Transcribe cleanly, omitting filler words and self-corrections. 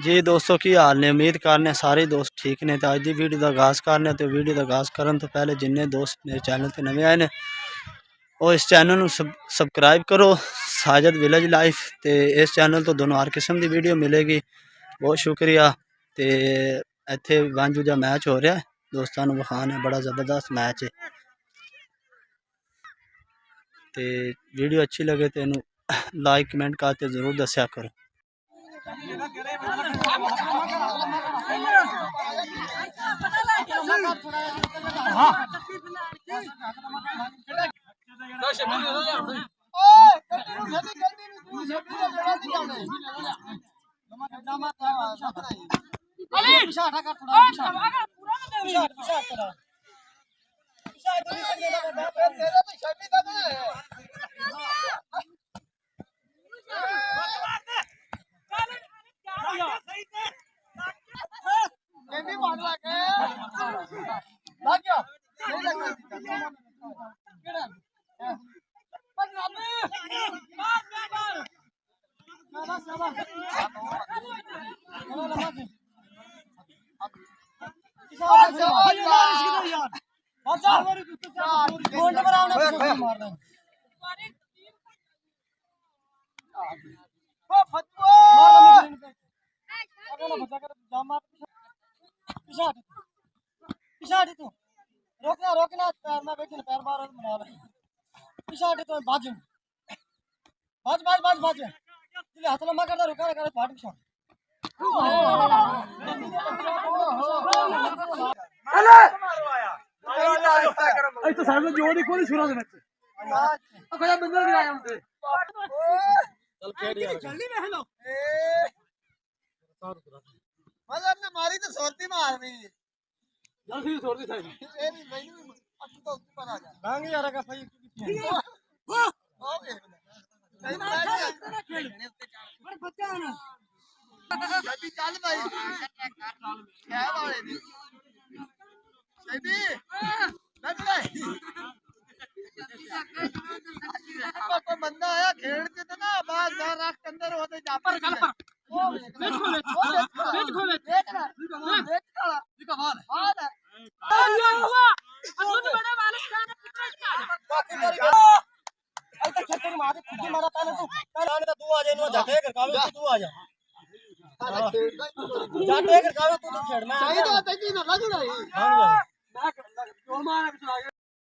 जी दोस्तों की हाल ने उम्मीद करने सारे दोस्त ठीक ने। तो अज की वीडियो का आगाज़ करने तो वीडियो का आगाज़ करने तो पहले जिन्ने दोस्त मेरे चैनल पर नवे आए हैं वो इस चैनल सबसक्राइब करो साजिद विलेज लाइफ। तो इस चैनल तो दोनों हर किस्म की वीडियो मिलेगी। बहुत शुक्रिया। तो इत्थे वांजू का मैच हो रहा है दोस्तों विखान है, बड़ा ज़बरदस्त मैच है। तो वीडियो अच्छी लगे तो इनू लाइक कमेंट करके जरूर दस्या करो। रोकना रोकना पैर में बैठे पैर बार बना ले पिछा हटे तो बाज बाज बाज बाज बाज इसलिए हाथ लंबा करता रुका करे फाट पिछा अरे ऐ तो सामने जोड़ी कोई सुना दे बच्चे ओ खड़ा बंदर गिराया हमसे चल खेल यार जल्दी में हेलो मगर ने मारी तो सोरती मारनी जल्दी सोरती था ए नहीं मैंने अच्छी तो ऊपर आ जा भांग यार का भाई ओके पर बच्चा है ना जल्दी चल भाई क्या वाले दी सही लग रहा कोई बंदा आया खेल के तो ना बाहर बाहर राख के अंदर होते जा पर बेच खोले देख ना देख काला इसका हाल है हुआ खुद बड़े मालिक का आई तो छत्ते मारे खुद मारा पहले तू आ जा नु जाते कर कावे तू आ जा जाते कर कावे तू तो खेड़ में चाहिए तो तेजी ना लग रही हां मैं जो मारा